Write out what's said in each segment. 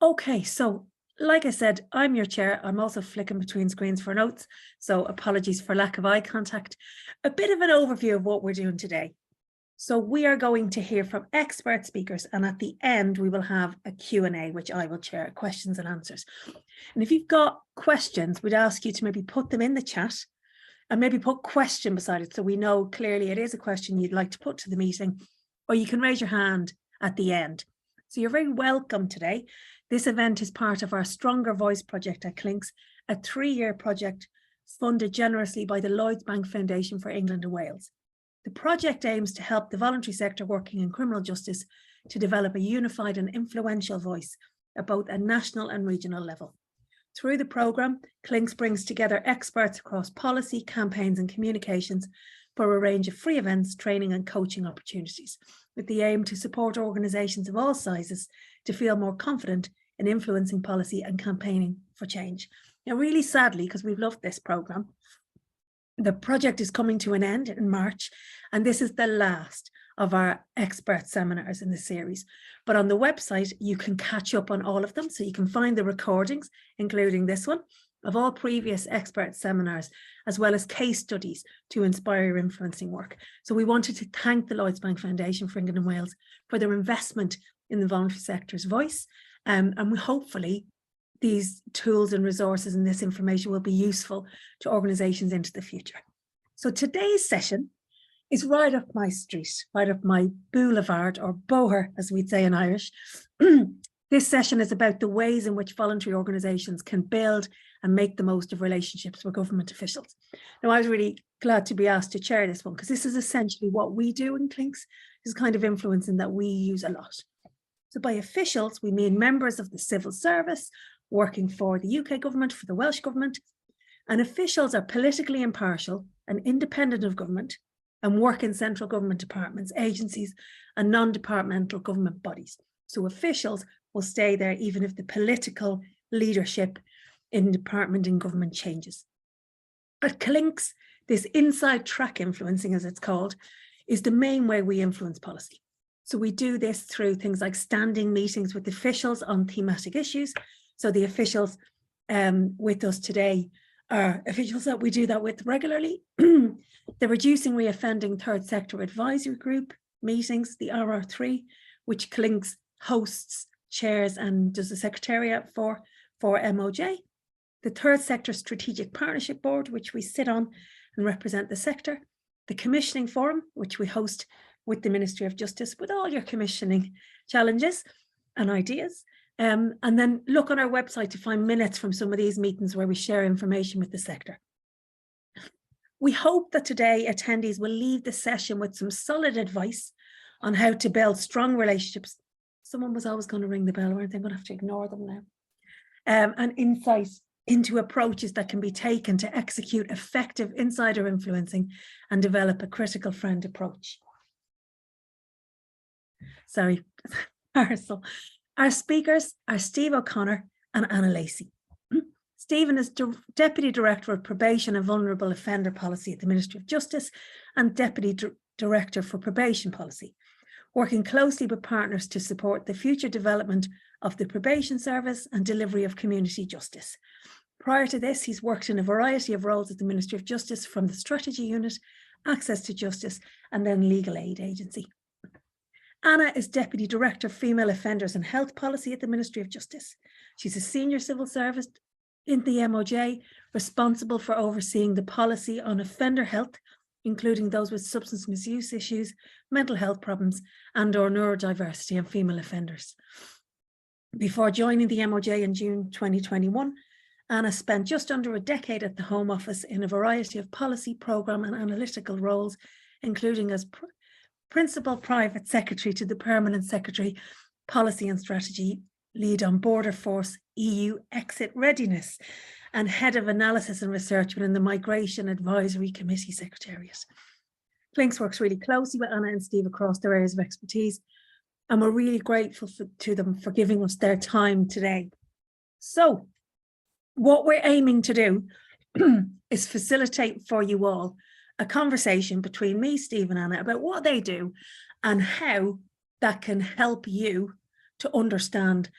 Okay, so like I said, I'm your chair. I'm also flicking between screens for notes, so apologies for lack of eye contact. A bit of an overview of what we're doing today. So we are going to hear from expert speakers, and at the end we will have a Q&A, which I will chair, questions and answers. And if you've got questions, we'd ask you to maybe put them in the chat and maybe put question beside it so we know clearly it is a question you'd like to put to the meeting, or you can raise your hand at the end. So you're very welcome today. This event is part of our Stronger Voice project at Clinks, a 3-year project funded generously by the Lloyds Bank Foundation for England and Wales. The project aims to help the voluntary sector working in criminal justice to develop a unified and influential voice at both a national and regional level. Through the programme, Clinks brings together experts across policy, campaigns and communications for a range of free events, training and coaching opportunities, with the aim to support organisations of all sizes to feel more confident in influencing policy and campaigning for change. Now, really sadly, because we've loved this programme, the project is coming to an end in March, and this is the last of our expert seminars in the series. But on the website, you can catch up on all of them. So you can find the recordings, including this one, of all previous expert seminars, as well as case studies to inspire your influencing work. So we wanted to thank the Lloyds Bank Foundation for England and Wales for their investment in the voluntary sector's voice. And hopefully these tools and resources and this information will be useful to organisations into the future. So today's session is right up my street, right up my boulevard, or boher, as we'd say in Irish. This session is about the ways in which voluntary organisations can build and make the most of relationships with government officials. Now, I was really glad to be asked to chair this one, because this is essentially what we do in Clinks, this kind of influencing that we use a lot. So by officials, we mean members of the civil service working for the UK government, for the Welsh government, and officials are politically impartial and independent of government and work in central government departments, agencies, and non-departmental government bodies. So officials will stay there even if the political leadership in department and government changes. At Clinks, this inside track influencing, as it's called, is the main way we influence policy. So we do this through things like standing meetings with officials on thematic issues. So the officials with us today are officials that we do that with regularly. The Reducing Reoffending Third Sector Advisory Group meetings, the RR3, which Clinks hosts, chairs and does the secretariat for MOJ. The Third Sector Strategic Partnership Board, which we sit on and represent the sector. The Commissioning Forum, which we host with the Ministry of Justice, with all your commissioning challenges and ideas. And then look on our website to find minutes from some of these meetings where we share information with the sector. We hope that today attendees will leave the session with some solid advice on how to build strong relationships. Someone was always going to ring the bell, weren't they? I'm going to have to ignore them now. And insight into approaches that can be taken to execute effective insider influencing and develop a critical friend approach. Sorry, parcel. Our speakers are Steve O'Connor and Anna Lacey. Stephen is Deputy Director of Probation and Vulnerable Offender Policy at the Ministry of Justice and Deputy Director for Probation Policy, working closely with partners to support the future development of the probation service and delivery of community justice. Prior to this, he's worked in a variety of roles at the Ministry of Justice, from the Strategy Unit, Access to Justice, and then Legal Aid Agency. Anna is Deputy Director of Female Offenders and Health Policy at the Ministry of Justice. She's a senior civil servant in the MOJ, responsible for overseeing the policy on offender health, including those with substance misuse issues, mental health problems, and/or neurodiversity and female offenders. Before joining the MOJ in June 2021, Anna spent just under a decade at the Home Office in a variety of policy, programme and analytical roles, including as Principal Private Secretary to the Permanent Secretary, Policy and Strategy, Lead on Border Force EU Exit Readiness, and Head of Analysis and Research within the Migration Advisory Committee Secretariat. Clinks works really closely with Anna and Steve across their areas of expertise, and we're really grateful to them for giving us their time today. So, what we're aiming to do is facilitate for you all a conversation between me, Steve and Anna about what they do and how that can help you to understand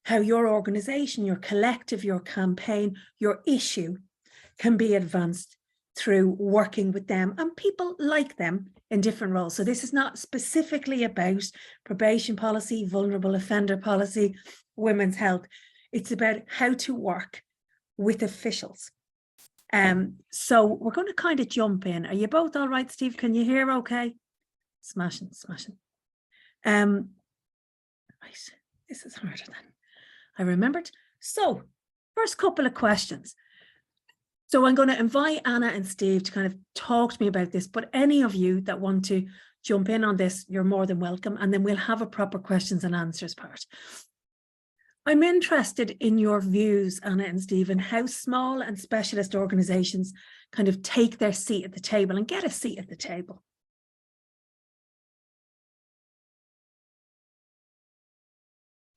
how your organization, your collective, your campaign, your issue can be advanced through working with them and people like them in different roles. So this is not specifically about probation policy, vulnerable offender policy, women's health. It's about how to work with officials. So we're going to kind of jump in. Are you both all right, Steve? Can you hear okay? Smashing. Right, this is harder than I remembered. So first couple of questions. So I'm going to invite Anna and Steve to kind of talk to me about this, but any of you that want to jump in on this, you're more than welcome. And then we'll have a proper questions and answers part. I'm interested in your views, Anna and Steve, and how small and specialist organizations kind of take their seat at the table and get a seat at the table.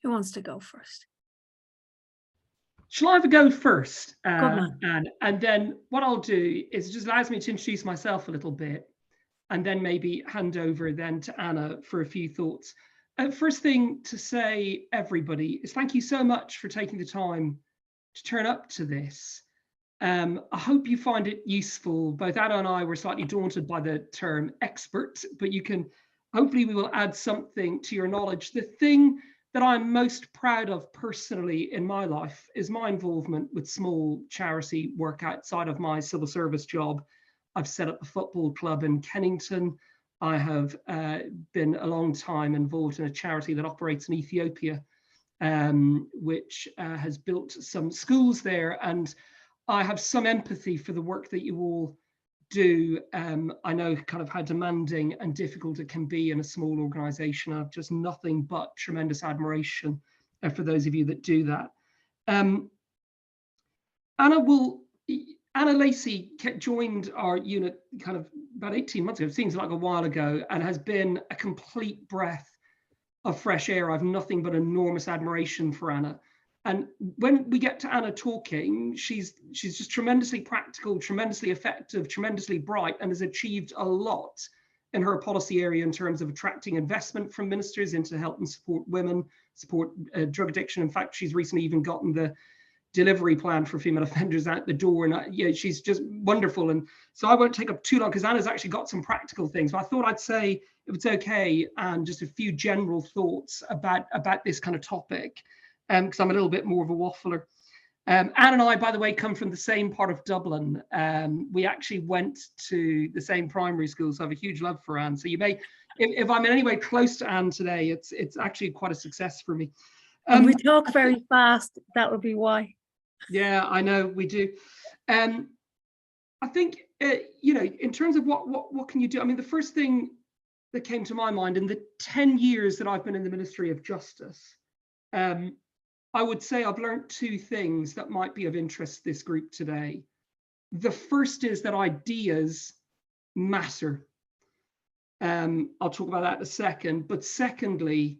Who wants to go first? Shall I have a go first? Good man. And then what I'll do is it just allows me to introduce myself a little bit and then maybe hand over then to Anna for a few thoughts. First thing to say, everybody, is thank you so much for taking the time to turn up to this. I hope you find it useful. Both Anna and I were slightly daunted by the term expert, but hopefully we will add something to your knowledge. The thing that I'm most proud of personally in my life is my involvement with small charity work outside of my civil service job. I've set up a football club in Kennington. I have been a long time involved in a charity that operates in Ethiopia, which has built some schools there. And I have some empathy for the work that you all do. I know kind of how demanding and difficult it can be in a small organization. I've just nothing but tremendous admiration for those of you that do that. Anna Lacey joined our unit kind of about 18 months ago. It seems like a while ago, and has been a complete breath of fresh air. I've nothing but enormous admiration for Anna. And when we get to Anna talking, she's just tremendously practical, tremendously effective, tremendously bright, and has achieved a lot in her policy area in terms of attracting investment from ministers into help and support women, support drug addiction. In fact, she's recently even gotten the delivery plan for female offenders out the door, and she's just wonderful. And so I won't take up too long because Anna's actually got some practical things, but I thought I'd say, if it's okay, and just a few general thoughts about this kind of topic, because I'm a little bit more of a waffler. Anne and I, by the way, come from the same part of Dublin. We actually went to the same primary school, so I have a huge love for Anne. So you may, if I'm in any way close to Anne today, it's actually quite a success for me. And we talk very fast, that would be why. Yeah, I know we do. I think, in terms of what can you do? I mean, the first thing that came to my mind in the 10 years that I've been in the Ministry of Justice, I would say I've learned two things that might be of interest to this group today. The first is that ideas matter. I'll talk about that in a second. But secondly,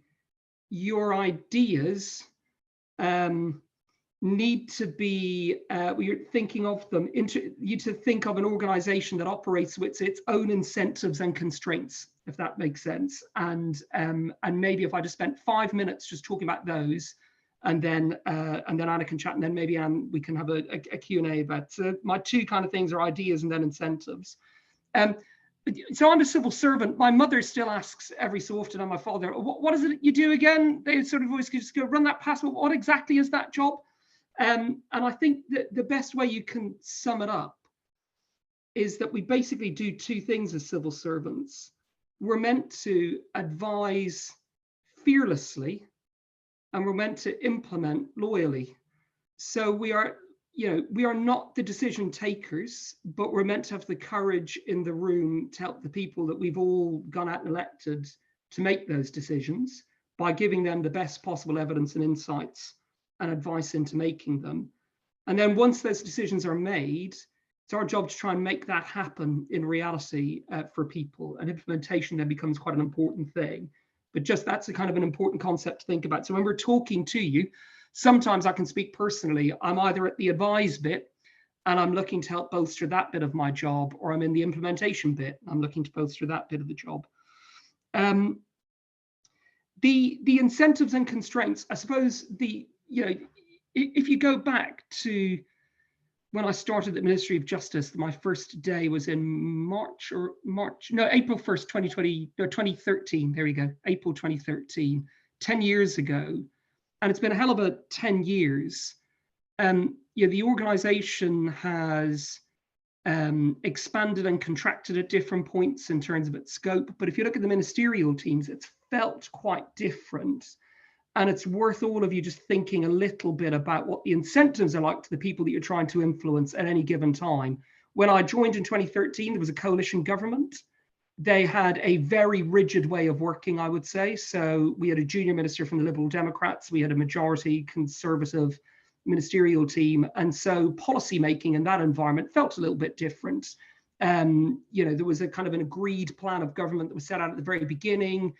your ideas need to be, when you're thinking of them, you to think of an organization that operates with its own incentives and constraints, if that makes sense. And maybe if I just spent 5 minutes just talking about those, and then Anna can chat, and then maybe Anne, we can have a Q&A about my two kind of things are ideas and then incentives. So I'm a civil servant. My mother still asks every so often, and my father, what is it you do again? They sort of always just go, run that past me. What exactly is that job? And I think that the best way you can sum it up is that we basically do two things as civil servants. We're meant to advise fearlessly, and we're meant to implement loyally. So we are not the decision takers, but we're meant to have the courage in the room to help the people that we've all gone out and elected to make those decisions by giving them the best possible evidence and insights and advice into making them. And then once those decisions are made, it's our job to try and make that happen in reality for people. And implementation then becomes quite an important thing. But just that's a kind of an important concept to think about. So when we're talking to you, sometimes I can speak personally. I'm either at the advise bit and I'm looking to help bolster that bit of my job, or I'm in the implementation bit. I'm looking to bolster that bit of the job. The incentives and constraints, I suppose if you go back to when I started at the Ministry of Justice, my first day was in April 1st, 2013. There we go, April 2013, 10 years ago. And it's been a hell of a 10 years. The organization has expanded and contracted at different points in terms of its scope. But if you look at the ministerial teams, it's felt quite different. And it's worth all of you just thinking a little bit about what the incentives are like to the people that you're trying to influence at any given time. When I joined in 2013, there was a coalition government. They had a very rigid way of working, I would say. So we had a junior minister from the Liberal Democrats. We had a majority Conservative ministerial team. And so policy making in that environment felt a little bit different. There was a kind of an agreed plan of government that was set out at the very beginning.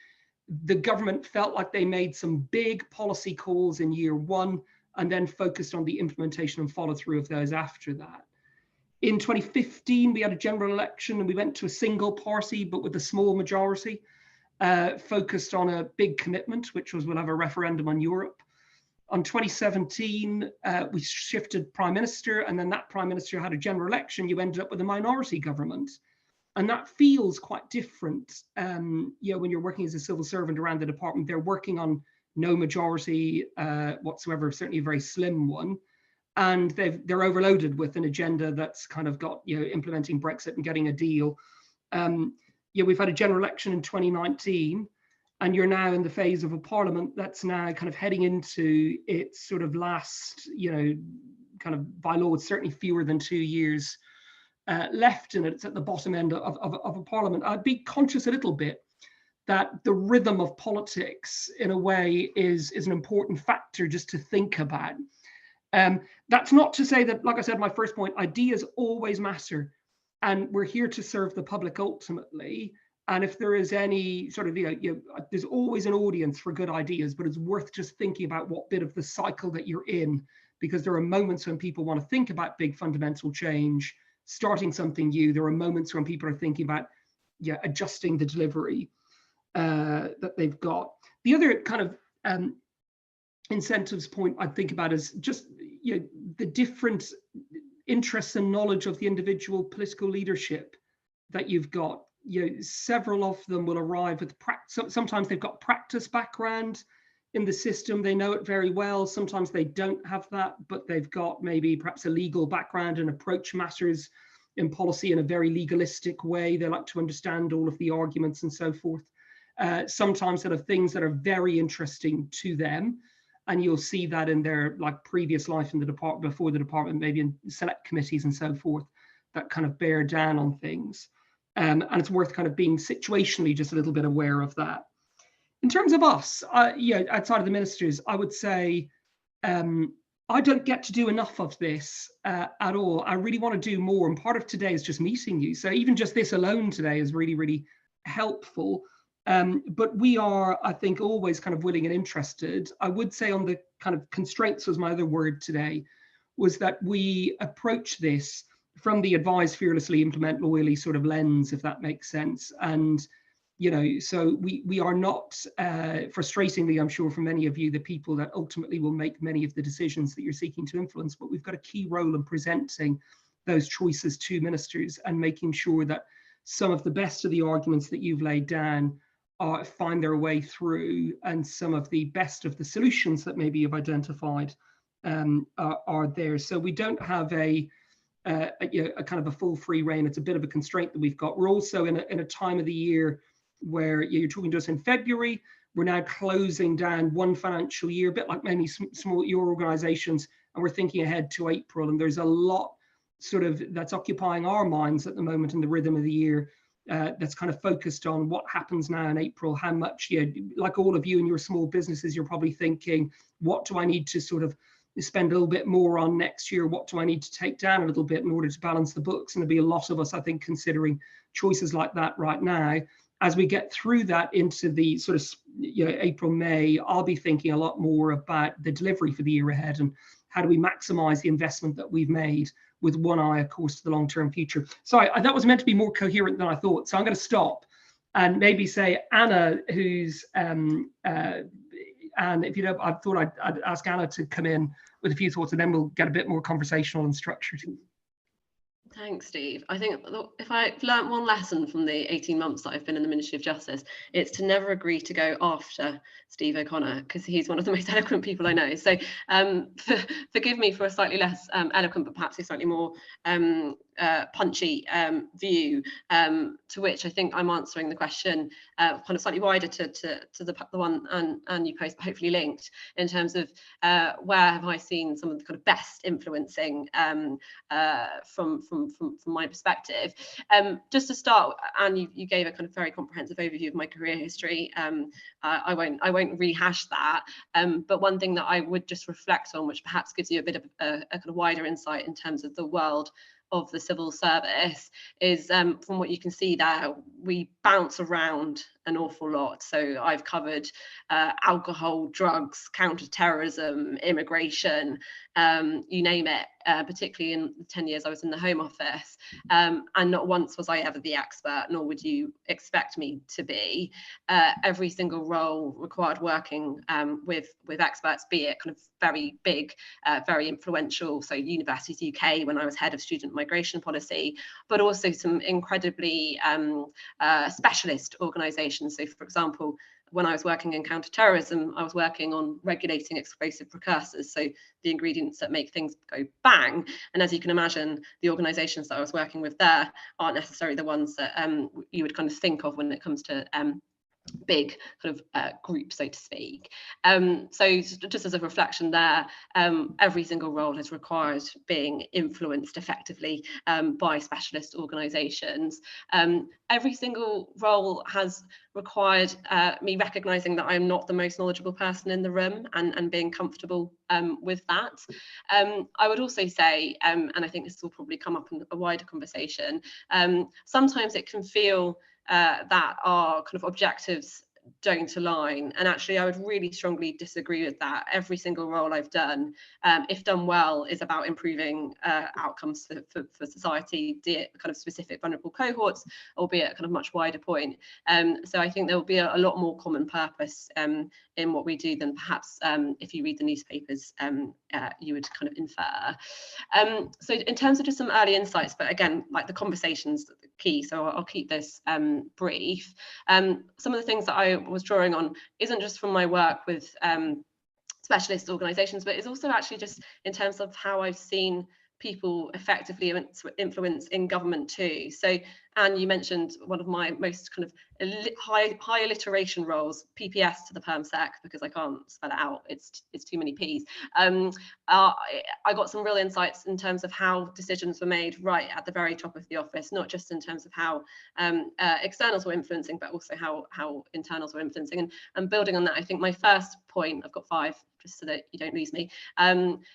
The government felt like they made some big policy calls in year one and then focused on the implementation and follow through of those after that. In 2015, we had a general election and we went to a single party, but with a small majority, focused on a big commitment, which was we'll have a referendum on Europe. On 2017, we shifted prime minister, and then that prime minister had a general election. You ended up with a minority government. And that feels quite different. When you're working as a civil servant around the department, they're working on no majority whatsoever, certainly a very slim one. And they're overloaded with an agenda that's kind of got, implementing Brexit and getting a deal. We've had a general election in 2019, and you're now in the phase of a parliament that's now kind of heading into its sort of last, kind of by law, it's certainly fewer than 2 years left in it. It's at the bottom end of a parliament. I'd be conscious a little bit that the rhythm of politics in a way is an important factor just to think about. That's not to say that, like I said, my first point, ideas always matter, and we're here to serve the public ultimately. And if there is any sort of, there's always an audience for good ideas, but it's worth just thinking about what bit of the cycle that you're in, because there are moments when people want to think about big fundamental change, starting something new. There are moments when people are thinking about, adjusting the delivery that they've got. The other kind of incentives point I think about is just, the different interests and knowledge of the individual political leadership that you've got. Several of them will arrive with sometimes they've got practice background in the system, they know it very well. Sometimes they don't have that, but they've got maybe perhaps a legal background and approach matters in policy in a very legalistic way. They like to understand all of the arguments and so forth. Sometimes there are things that are very interesting to them, and you'll see that in their previous life in the department, before the department, maybe in select committees and so forth, that kind of bear down on things. And it's worth kind of being situationally just a little bit aware of that. In terms of us, outside of the ministers, I would say I don't get to do enough of this at all. I really want to do more. And part of today is just meeting you. So even just this alone today is really, really helpful. But we are, I think, always kind of willing and interested. I would say on the kind of constraints was my other word today, was that we approach this from the advise fearlessly, implement loyally sort of lens, if that makes sense. And, so we are not, frustratingly, I'm sure for many of you, the people that ultimately will make many of the decisions that you're seeking to influence, but we've got a key role in presenting those choices to ministers and making sure that some of the best of the arguments that you've laid down find their way through, and some of the best of the solutions that maybe you've identified are there. So we don't have a kind of a full free reign. It's a bit of a constraint that we've got. We're also in a time of the year where you're talking to us in February. We're now closing down one financial year, a bit like many small your organizations, and we're thinking ahead to April. And there's a lot sort of that's occupying our minds at the moment in the rhythm of the year, that's kind of focused on what happens now in April, how much, like all of you in your small businesses, you're probably thinking, what do I need to sort of spend a little bit more on next year? What do I need to take down a little bit in order to balance the books? And there'll be a lot of us, I think, considering choices like that right now. As we get through that into the sort of April, May, I'll be thinking a lot more about the delivery for the year ahead and how do we maximize the investment that we've made, with one eye, of course, to the long-term future. Sorry, that was meant to be more coherent than I thought. So I'm going to stop and maybe say, Anna, who's And if you don't, I thought I'd ask Anna to come in with a few thoughts, and then we'll get a bit more conversational and structured. Thanks, Steve. I think if I've learnt one lesson from the 18 months that I've been in the Ministry of Justice, it's to never agree to go after Steve O'Connor, because he's one of the most eloquent people I know. So forgive me for a slightly less eloquent, but perhaps a slightly more punchy view, to which I think I'm answering the question kind of slightly wider to the one and you post, hopefully linked, in terms of where have I seen some of the kind of best influencing from my perspective. Just to start, and you gave a kind of very comprehensive overview of my career history. I won't rehash that, but one thing that I would just reflect on, which perhaps gives you a bit of a kind of wider insight in terms of the world of the civil service, is from what you can see there, we bounce around an awful lot. So I've covered alcohol, drugs, counter-terrorism, immigration, you name it, particularly in the 10 years I was in the Home Office. And not once was I ever the expert, nor would you expect me to be. Every single role required working with experts, be it kind of very big, very influential. So Universities UK, when I was head of student migration policy, but also some incredibly specialist organisations. So, for example, when I was working in counter-terrorism, I was working on regulating explosive precursors, so the ingredients that make things go bang. And as you can imagine, the organisations that I was working with there aren't necessarily the ones that you would kind of think of when it comes to big kind of group, so to speak. So just as a reflection there, every single role has required being influenced effectively by specialist organisations. Every single role has required me recognising that I'm not the most knowledgeable person in the room, and being comfortable with that. I would also say, and I think this will probably come up in a wider conversation, sometimes it can feel that our kind of objectives don't align, and actually I would really strongly disagree with that. Every single role I've done, if done well, is about improving outcomes for society, be it kind of specific vulnerable cohorts, or be it a kind of much wider point. So I think there will be a lot more common purpose in what we do than perhaps if you read the newspapers you would kind of infer. So in terms of just some early insights, but again, like the conversation's key, so I'll keep this brief. Some of the things that I was drawing on isn't just from my work with specialist organisations, but it's also actually just in terms of how I've seen people effectively influence in government too. So, Anne, you mentioned one of my most kind of high alliteration roles, PPS to the perm sec, because I can't spell it out, it's too many P's. I got some real insights in terms of how decisions were made right at the very top of the office, not just in terms of how externals were influencing, but also how internals were influencing. And building on that, I think my first point, I've got 5, just so that you don't lose me,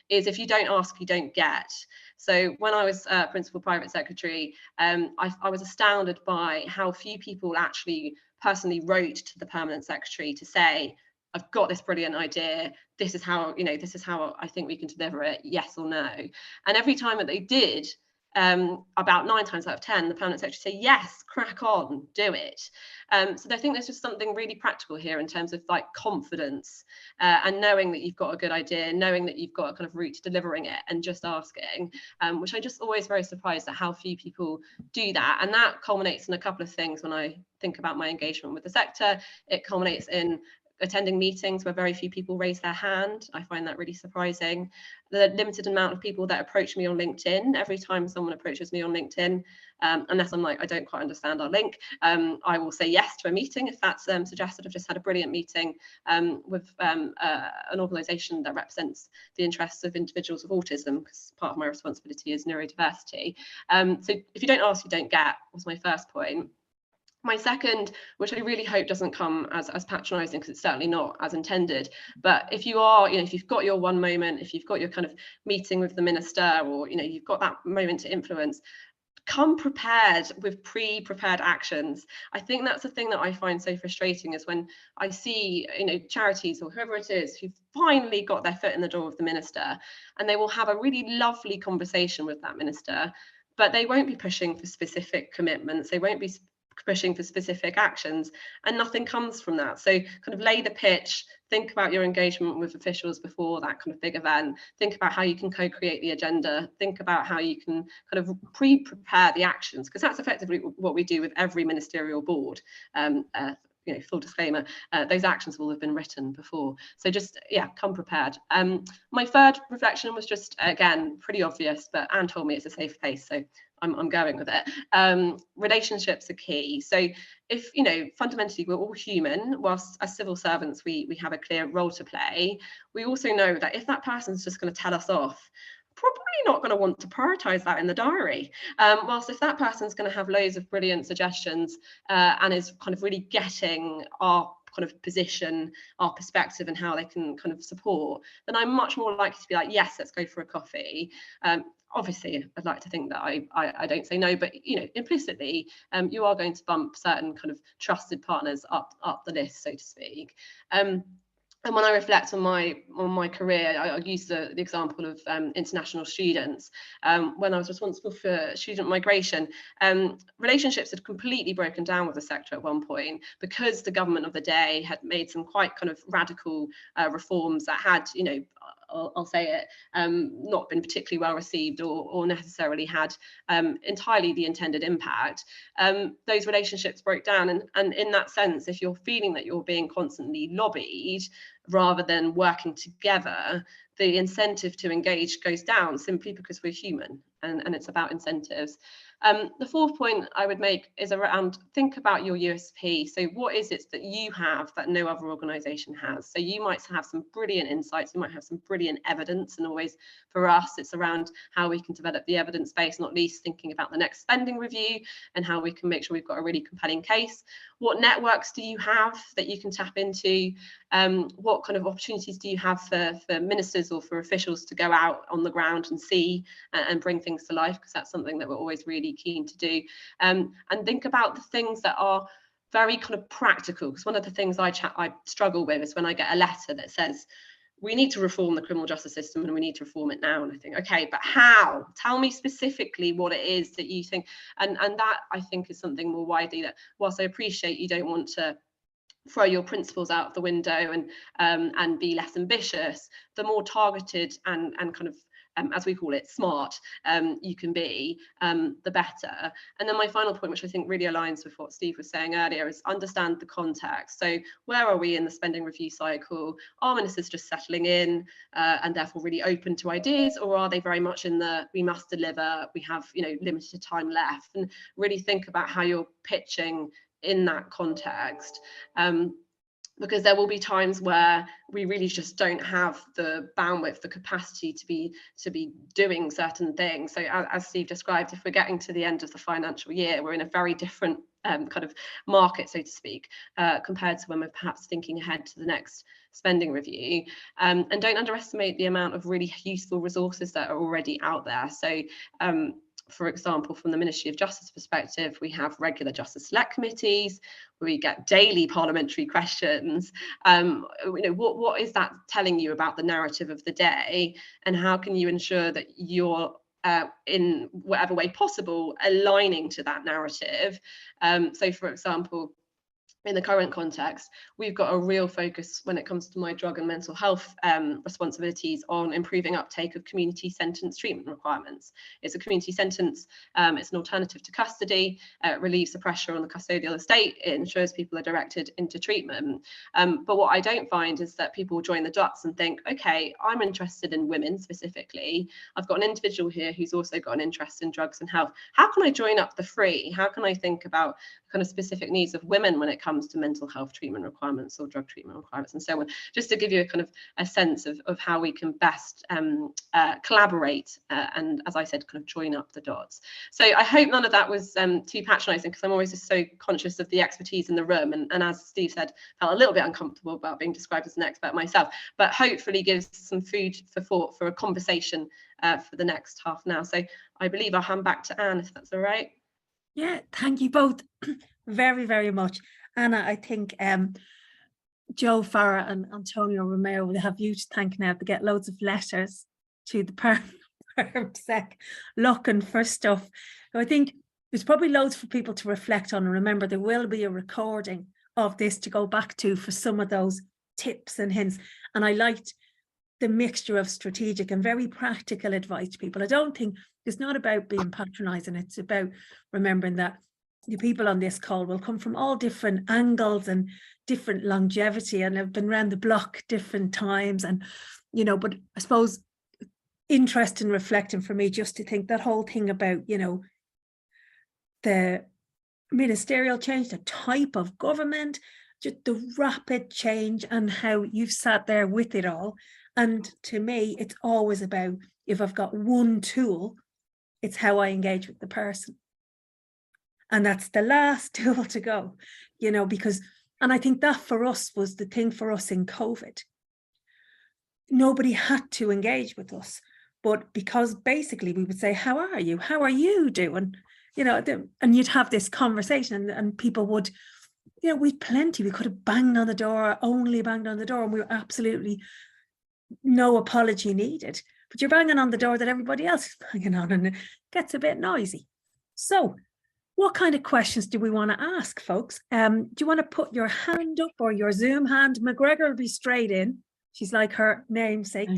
is if you don't ask, you don't get. So when I was Principal Private Secretary, I was astounded by how few people actually personally wrote to the Permanent Secretary to say, I've got this brilliant idea, this is how I think we can deliver it, yes or no. And every time that they did, about 9 times out of 10, the Permanent Secretary say, yes, crack on, do it. So I think there's just something really practical here in terms of like confidence and knowing that you've got a good idea, knowing that you've got a kind of route to delivering it, and just asking, which I just always very surprised at how few people do that. And that culminates in a couple of things when I think about my engagement with the sector. It culminates in attending meetings where very few people raise their hand. I find that really surprising. The limited amount of people that approach me on LinkedIn. Every time someone approaches me on LinkedIn, unless I'm like, I don't quite understand our link, I will say yes to a meeting if that's suggested. I've just had a brilliant meeting with an organisation that represents the interests of individuals with autism, because part of my responsibility is neurodiversity. So if you don't ask, you don't get, was my first point. My second, which I really hope doesn't come as patronising, because it's certainly not as intended, but if you are, if you've got your one moment, if you've got your kind of meeting with the minister, or you've got that moment to influence, come prepared with pre-prepared actions. I think that's the thing that I find so frustrating, is when I see charities or whoever it is who've finally got their foot in the door of the minister, and they will have a really lovely conversation with that minister, but they won't be pushing for specific commitments. They won't be pushing for specific actions, and nothing comes from that. So kind of lay the pitch, think about your engagement with officials before that kind of big event, think about how you can co-create the agenda, think about how you can kind of pre-prepare the actions, because that's effectively what we do with every ministerial board. Full disclaimer, those actions will have been written before. So just, come prepared. My third reflection was just, again, pretty obvious, but Anne told me it's a safe place, so I'm going with it. Relationships are key. So if, fundamentally we're all human, whilst as civil servants, we have a clear role to play, we also know that if that person's just going to tell us off, probably not going to want to prioritize that in the diary. Whilst if that person's going to have loads of brilliant suggestions and is kind of really getting our kind of position, our perspective, and how they can kind of support, then I'm much more likely to be like, yes, let's go for a coffee. Obviously, I'd like to think that I don't say no, but implicitly, you are going to bump certain kind of trusted partners up the list, so to speak. And when I reflect on my career, I use the example of international students. When I was responsible for student migration, relationships had completely broken down with the sector at one point, because the government of the day had made some quite kind of radical reforms that had, I'll say it, not been particularly well received or necessarily had entirely the intended impact. Those relationships broke down, and in that sense, if you're feeling that you're being constantly lobbied rather than working together, the incentive to engage goes down, simply because we're human, and it's about incentives. The fourth point I would make is around, think about your USP. So what is it that you have that no other organisation has? So you might have some brilliant insights, you might have some brilliant evidence, and always for us it's around how we can develop the evidence base, not least thinking about the next spending review and how we can make sure we've got a really compelling case. What networks do you have that you can tap into? What kind of opportunities do you have for ministers or for officials to go out on the ground and see and bring things to life, because that's something that we're always really keen to do. And think about the things that are very kind of practical, because one of the things I struggle with is when I get a letter that says we need to reform the criminal justice system and we need to reform it now, and I think, okay, but how? Tell me specifically what it is that you think. And that, I think, is something more widely, that whilst I appreciate you don't want to throw your principles out the window and be less ambitious, the more targeted and kind of as we call it, smart you can be, the better. And then my final point, which I think really aligns with what Steve was saying earlier, is understand the context. So where are we in the spending review cycle? Are ministers just settling in and therefore really open to ideas, or are they very much in the we must deliver, we have limited time left? And really think about how you're pitching in that context. Because there will be times where we really just don't have the bandwidth, the capacity to be doing certain things. So as Steve described, if we're getting to the end of the financial year, we're in a very different kind of market, so to speak, compared to when we're perhaps thinking ahead to the next spending review. And don't underestimate the amount of really useful resources that are already out there. So for example, from the Ministry of Justice perspective, we have regular Justice Select Committees, we get daily parliamentary questions. What is that telling you about the narrative of the day, and how can you ensure that you're in whatever way possible aligning to that narrative? So for example, in the current context, we've got a real focus when it comes to my drug and mental health responsibilities on improving uptake of community sentence treatment requirements. It's a community sentence, it's an alternative to custody, it relieves the pressure on the custodial estate, it ensures people are directed into treatment. But what I don't find is that people join the dots and think, okay, I'm interested in women specifically, I've got an individual here who's also got an interest in drugs and health. How can I join up the three? How can I think about kind of specific needs of women when it comes to mental health treatment requirements or drug treatment requirements and so on, just to give you a kind of a sense of how we can best collaborate and, as I said, kind of join up the dots. So I hope none of that was too patronizing, because I'm always just so conscious of the expertise in the room, and as Steve said, felt a little bit uncomfortable about being described as an expert myself, but hopefully gives some food for thought for a conversation for the next half an hour. So I believe I'll hand back to Anne, if that's all right. Yeah, thank you both very, very much. Anna, I think Joe Farah and Antonio Romero will have you to thank now to get loads of letters to the PermSec looking for stuff. So I think there's probably loads for people to reflect on. And remember, there will be a recording of this to go back to for some of those tips and hints. And I liked the mixture of strategic and very practical advice to people. I don't think it's not about being patronizing. It's about remembering that the people on this call will come from all different angles and different longevity, and have been around the block different times. And, you know, but I suppose interest in reflecting for me, just to think that whole thing about, you know, the ministerial change, the type of government, just the rapid change, and how you've sat there with it all. And to me, it's always about, if I've got one tool, it's how I engage with the person. And that's the last tool to go, you know, because, and I think that for us was the thing for us in COVID. Nobody had to engage with us, but because basically we would say, how are you? How are you doing? You know, and you'd have this conversation, and people would, you know, we'd plenty. We could have banged on the door, only banged on the door, and we were absolutely no apology needed. But you're banging on the door that everybody else is banging on, and it gets a bit noisy. So what kind of questions do we want to ask, folks? Do you want to put your hand up, or your Zoom hand? McGregor will be straight in. She's like her namesake,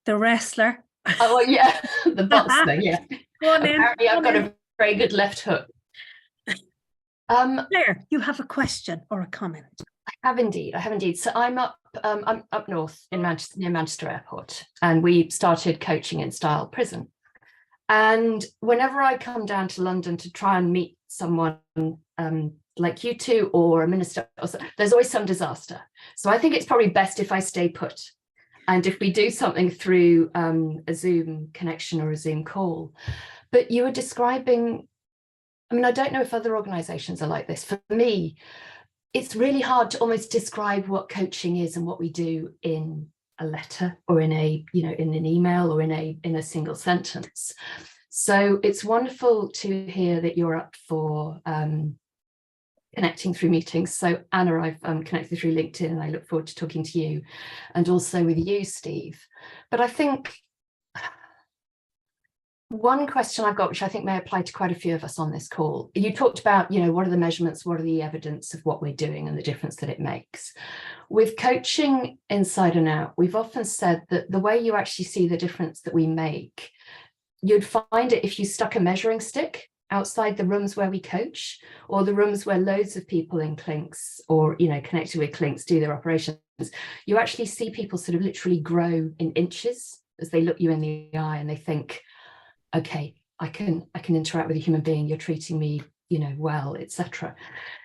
the wrestler. Oh, well, yeah, the boxer, yeah. Go on Apparently in. I've got a very good left hook. Claire, you have a question or a comment? I have indeed. So I'm up north in Manchester, near Manchester Airport, and we started coaching in Style Prison. And whenever I come down to London to try and meet someone like you two, or a minister, there's always some disaster. So I think it's probably best if I stay put. And if we do something through a Zoom connection or a Zoom call. But you were describing, I mean, I don't know if other organizations are like this. For me, it's really hard to almost describe what coaching is and what we do in a letter, or in a, you know, in an email, or in a single sentence. So it's wonderful to hear that you're up for connecting through meetings. So Anna, I've connected through LinkedIn, and I look forward to talking to you, and also with you, Steve. But I think one question I've got, which I think may apply to quite a few of us on this call, you talked about, you know, what are the measurements, what are the evidence of what we're doing and the difference that it makes. With coaching inside and out, we've often said that the way you actually see the difference that we make, you'd find it if you stuck a measuring stick outside the rooms where we coach, or the rooms where loads of people in Clinks, or, you know, connected with Clinks, do their operations. You actually see people sort of literally grow in inches as they look you in the eye, and they think, okay, I can interact with a human being, you're treating me, you know, well, etc.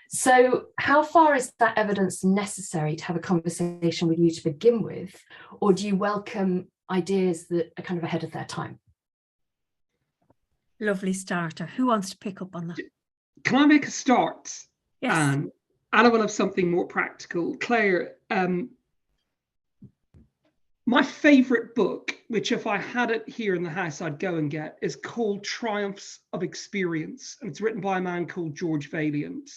So how far is that evidence necessary to have a conversation with you to begin with, or do you welcome ideas that are kind of ahead of their time? Lovely starter. Who wants to pick up on that? Can I make a start? Yes. Anna will have something more practical. Claire, my favorite book, which if I had it here in the house, I'd go and get, is called Triumphs of Experience. And it's written by a man called George Valiant.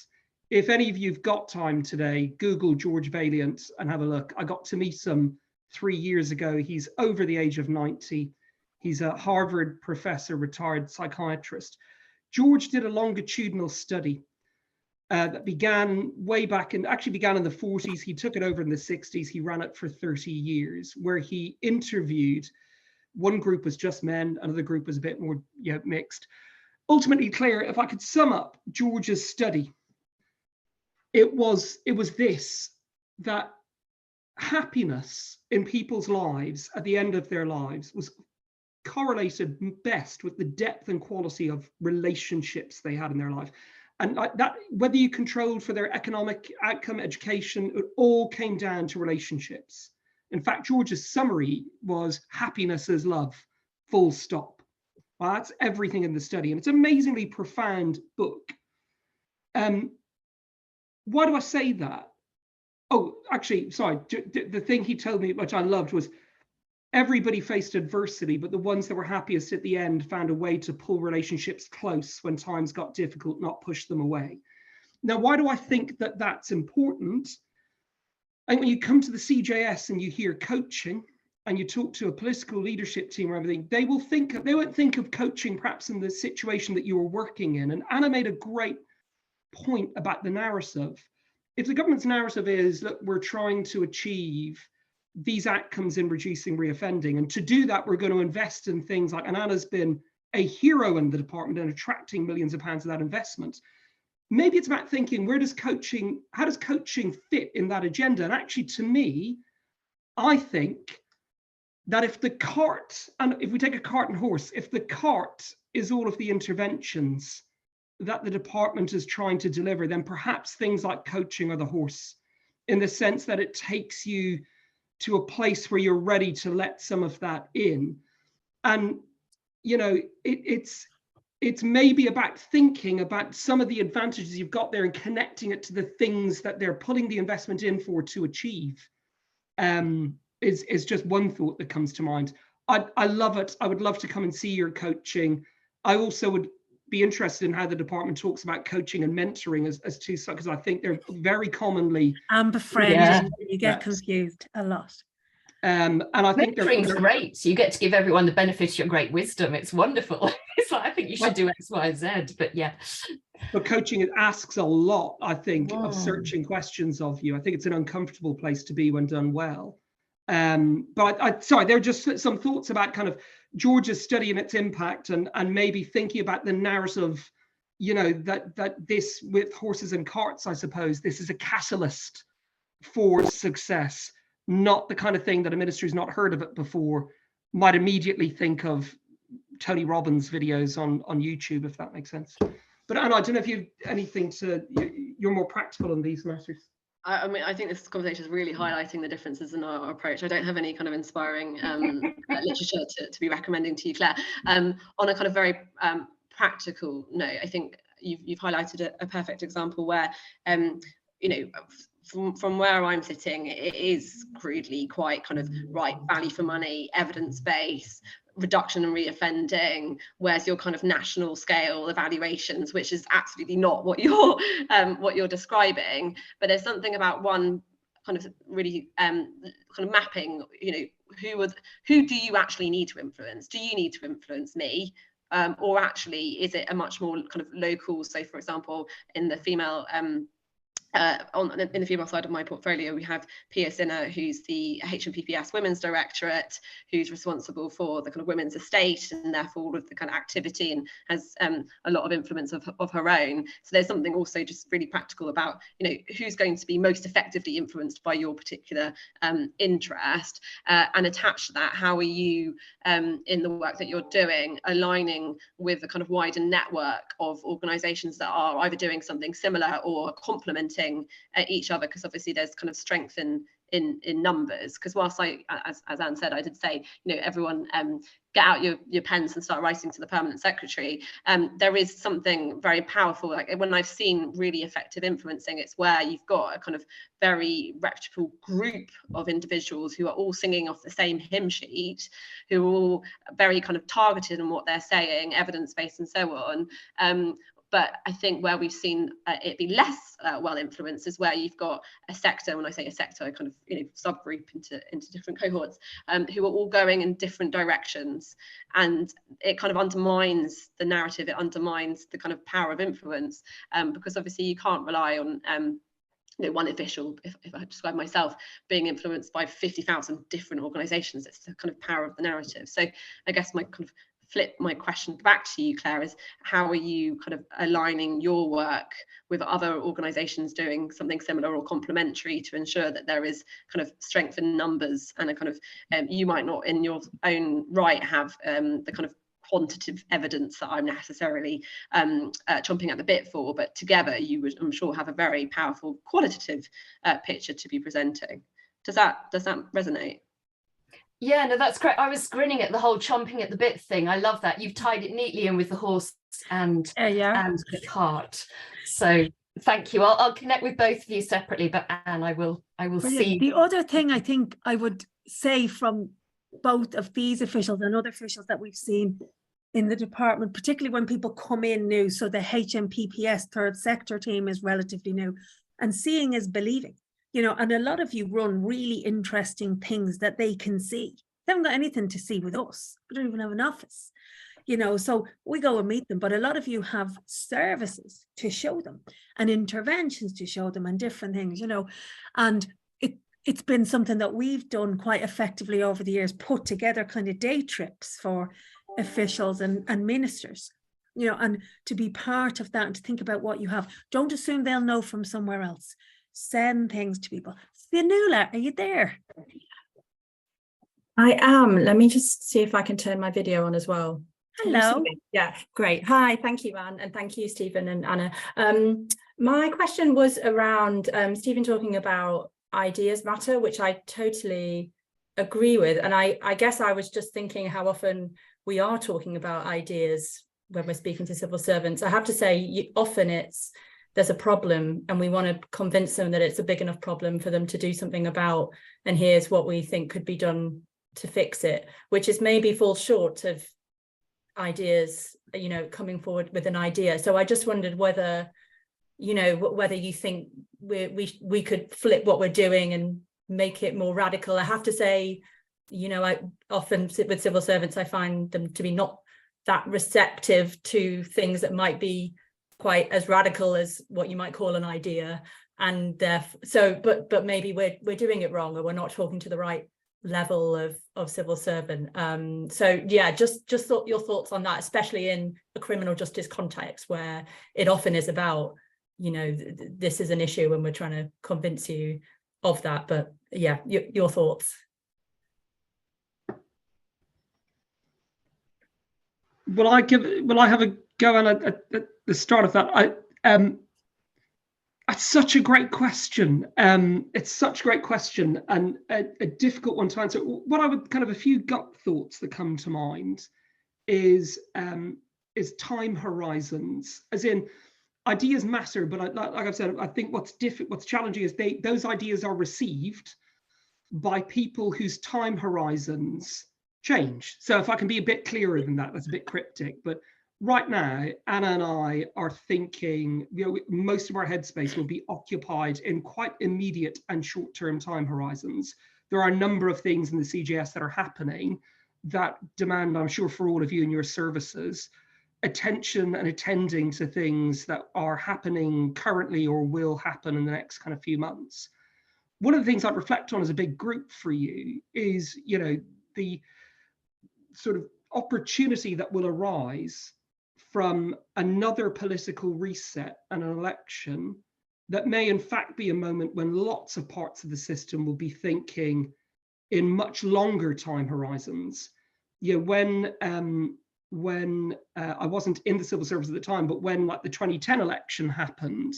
If any of you've got time today, Google George Valiant and have a look. I got to meet him 3 years ago. He's over the age of 90. He's a Harvard professor, retired psychiatrist. George did a longitudinal study that began way back, and actually began in the 40s. He took it over in the 60s. He ran it for 30 years, where he interviewed, one group was just men, another group was a bit more mixed. Ultimately, Claire, if I could sum up George's study, it was this, that happiness in people's lives at the end of their lives was correlated best with the depth and quality of relationships they had in their life. And that, whether you controlled for their economic outcome, education, it all came down to relationships. In fact, George's summary was happiness is love, full stop. Well, that's everything in the study. And it's an amazingly profound book. Why do I say that? Oh, actually, sorry. The thing he told me, which I loved, was everybody faced adversity, but the ones that were happiest at the end found a way to pull relationships close when times got difficult, not push them away. Now, why do I think that that's important? I think when you come to the CJS and you hear coaching, and you talk to a political leadership team or everything, they won't think of coaching perhaps in the situation that you were working in. And Anna made a great point about the narrative. If the government's narrative is that we're trying to achieve these outcomes in reducing reoffending, and to do that, we're going to invest in things like, and Anna's been a hero in the department and attracting millions of pounds of that investment. Maybe it's about thinking, how does coaching fit in that agenda? And actually, to me, I think that if the cart, and if we take a cart and horse, if the cart is all of the interventions that the department is trying to deliver, then perhaps things like coaching are the horse, in the sense that it takes you to a place where you're ready to let some of that in. And, you know, it's maybe about thinking about some of the advantages you've got there and connecting it to the things that they're putting the investment in for to achieve. Is just one thought that comes to mind. I love it. I would love to come and see your coaching. I also would be interested in how the department talks about coaching and mentoring as two, because I think they're very commonly befriending. You get confused a lot. And I think mentoring's great. So you get to give everyone the benefit of your great wisdom. It's wonderful. It's like, I think you should do X, Y, Z. But yeah. But coaching, it asks a lot, I think, of searching questions of you. I think it's an uncomfortable place to be when done well. But sorry, there are just some thoughts about kind of Georgia's study and its impact, and maybe thinking about the narrative, you know, that this, with horses and carts, I suppose, this is a catalyst for success, not the kind of thing that a minister who's not heard of it before might immediately think of Tony Robbins videos on YouTube, if that makes sense. But Anna, I don't know if you have anything you're more practical on these matters. I mean, I think this conversation is really highlighting the differences in our approach. I don't have any kind of inspiring literature to be recommending to you, Claire. On a kind of very practical note, I think you've highlighted a perfect example where, you know, from where I'm sitting, it is crudely quite kind of value for money, evidence-based, reduction in reoffending. Where's your kind of national scale evaluations, which is absolutely not what you're describing. But there's something about one kind of really kind of mapping, you know, who do you actually need to influence? Do you need to influence me? Or actually, is it a much more kind of local? So, for example, in the female in the female side of my portfolio, we have Pia Sinner, who's the HMPPS Women's Directorate, who's responsible for the kind of women's estate and therefore all of the kind of activity, and has a lot of influence of her own. So there's something also just really practical about, you know, who's going to be most effectively influenced by your particular interest, and attached to that, how are you in the work that you're doing aligning with the kind of wider network of organisations that are either doing something similar or complementing each other, because obviously there's kind of strength in numbers. Because whilst as Anne said, I did say, you know, everyone get out your pens and start writing to the permanent secretary. There is something very powerful, like when I've seen really effective influencing, it's where you've got a kind of very reputable group of individuals who are all singing off the same hymn sheet, who are all very kind of targeted in what they're saying, evidence-based and so on. But I think where we've seen it be less well influenced is where you've got a sector, when I say a sector, I kind of, you know, subgroup into different cohorts, who are all going in different directions, and it kind of undermines the narrative, it undermines the kind of power of influence, because obviously you can't rely on you know, one official, if I describe myself, being influenced by 50,000 different organisations. It's the kind of power of the narrative. So I guess my kind of flip my question back to you, Claire, is how are you kind of aligning your work with other organisations doing something similar or complementary to ensure that there is kind of strength in numbers, and a kind of you might not in your own right have the kind of quantitative evidence that I'm necessarily chomping at the bit for, but together you would, I'm sure, have a very powerful qualitative picture to be presenting. Does that resonate? Yeah, no, that's great. I was grinning at the whole chomping at the bit thing. I love that. You've tied it neatly in with the horse and the cart. So thank you. I'll connect with both of you separately, but Anne, I will see. The other thing I think I would say from both of these officials and other officials that we've seen in the department, particularly when people come in new, so the HMPPS third sector team is relatively new, and seeing is believing. You know, and a lot of you run really interesting things that they can see. They haven't got anything to see with us. We don't even have an office, you know, so we go and meet them. But a lot of you have services to show them and interventions to show them and different things, you know, and it's been something that we've done quite effectively over the years, put together kind of day trips for officials and ministers, you know, and to be part of that and to think about what you have. Don't assume they'll know from somewhere else. Send things to people. Fionnuala, are you there? I am. Let me just see if I can turn my video on as well. Hello. Yeah, great. Hi, thank you, Anne, and thank you, Stephen and Anna. My question was around Stephen talking about ideas matter, which I totally agree with. And I guess I was just thinking how often we are talking about ideas when we're speaking to civil servants. I have to say, often there's a problem and we want to convince them that it's a big enough problem for them to do something about, and here's what we think could be done to fix it, which is maybe falls short of ideas, you know, coming forward with an idea. So I just wondered whether, you know, whether you think we could flip what we're doing and make it more radical. I have to say, you know, I often sit with civil servants, I find them to be not that receptive to things that might be quite as radical as what you might call an idea. And so, but maybe we're doing it wrong, or we're not talking to the right level of civil servant. So yeah, just thought your thoughts on that, especially in a criminal justice context where it often is about, you know, this is an issue and we're trying to convince you of that. But yeah, your thoughts. Will I have a go at the start of that? It's such a great question. It's such a great question and a difficult one to answer. What I would kind of a few gut thoughts that come to mind is time horizons, as in ideas matter, but like I've said, I think what's challenging is those ideas are received by people whose time horizons change. So if I can be a bit clearer than that, that's a bit cryptic, but right now, Anna and I are thinking, you know, most of our headspace will be occupied in quite immediate and short-term time horizons. There are a number of things in the CJS that are happening that demand, I'm sure, for all of you and your services, attention and attending to things that are happening currently or will happen in the next kind of few months. One of the things I'd reflect on as a big group for you is, you know, the sort of opportunity that will arise from another political reset and an election that may in fact be a moment when lots of parts of the system will be thinking in much longer time horizons. You know, when I wasn't in the civil service at the time, but when like the 2010 election happened,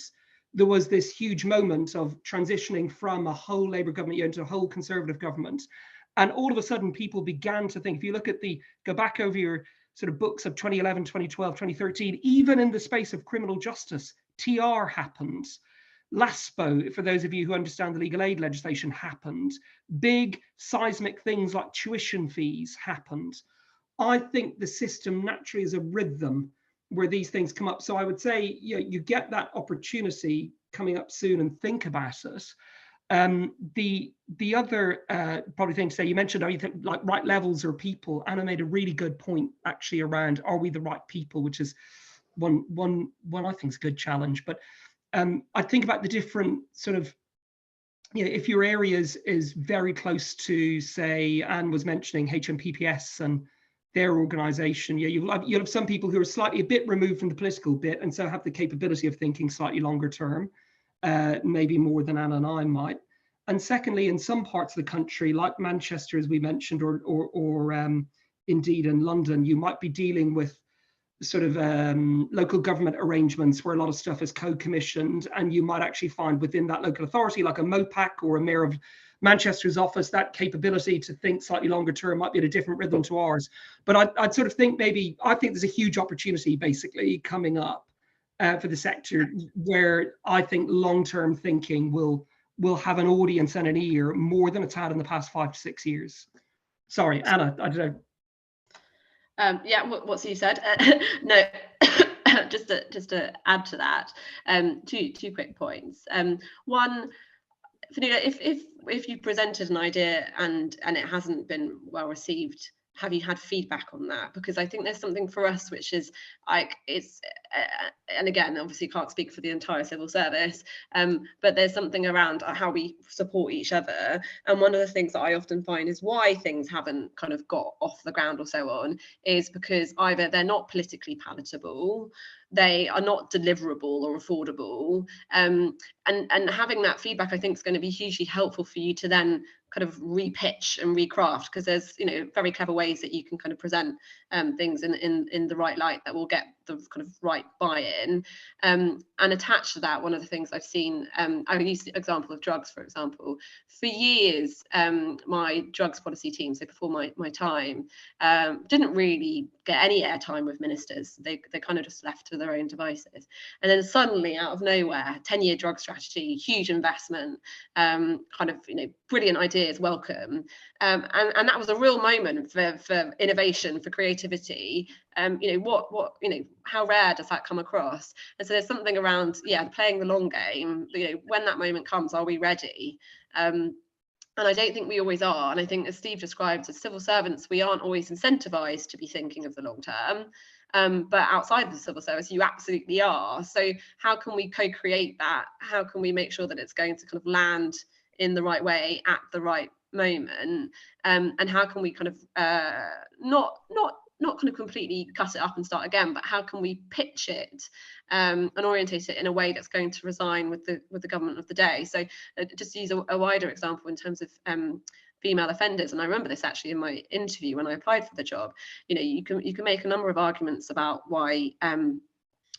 there was this huge moment of transitioning from a whole Labour government into a whole Conservative government. And all of a sudden people began to think, if you look at go back over your sort of books of 2011, 2012, 2013, even in the space of criminal justice, TR happened. LASPO, for those of you who understand the legal aid legislation, happened. Big seismic things like tuition fees happened. I think the system naturally is a rhythm where these things come up. So I would say, you know, you get that opportunity coming up soon and think about it. The other probably thing to say, you mentioned, are you think like right levels or people? Anna made a really good point actually around, are we the right people, which is one I think is a good challenge. But I think about the different sort of, you know, if your area is very close to, say, Anne was mentioning HMPPS and their organisation, yeah, you'll have some people who are slightly a bit removed from the political bit and so have the capability of thinking slightly longer term, maybe more than Anna and I might. And secondly, in some parts of the country, like Manchester, as we mentioned, or indeed in London, you might be dealing with sort of local government arrangements where a lot of stuff is co-commissioned, and you might actually find within that local authority, like a MOPAC or a Mayor of Manchester's office, that capability to think slightly longer term might be at a different rhythm to ours. But I'd sort of think I think there's a huge opportunity basically coming up for the sector where I think long-term thinking will have an audience and an ear more than it's had in the past 5 to 6 years. Sorry, Anna, I don't know. Yeah, what you said. No, just to add to that, two quick points. One, Fionnuala, if you presented an idea and it hasn't been well received, have you had feedback on that? Because I think there's something for us which is like, it's and again, obviously can't speak for the entire civil service, but there's something around how we support each other. And one of the things that I often find is why things haven't kind of got off the ground or so on is because either they're not politically palatable, they are not deliverable or affordable, and having that feedback I think is going to be hugely helpful for you to then kind of repitch and recraft, because there's, you know, very clever ways that you can kind of present things in the right light that will get the kind of right buy-in. And attached to that, one of the things I've seen, I use the example of drugs, for example. For years, my drugs policy team, so before my time, didn't really get any airtime with ministers. They kind of just left to their own devices. And then suddenly, out of nowhere, 10-year drug strategy, huge investment, kind of, you know, brilliant ideas, welcome. And that was a real moment for innovation, for creativity. You know, what you know, how rare does that come across? And so there's something around, yeah, playing the long game. You know, when that moment comes, are we ready? And I don't think we always are. And I think, as Steve described, as civil servants, we aren't always incentivized to be thinking of the long term. But outside of the civil service, you absolutely are. So how can we co-create that? How can we make sure that it's going to kind of land in the right way at the right moment? And how can we kind of not kind of completely cut it up and start again, but how can we pitch it and orientate it in a way that's going to resign with the government of the day? So just to use a wider example in terms of female offenders, and I remember this actually in my interview when I applied for the job. You know, you can make a number of arguments about why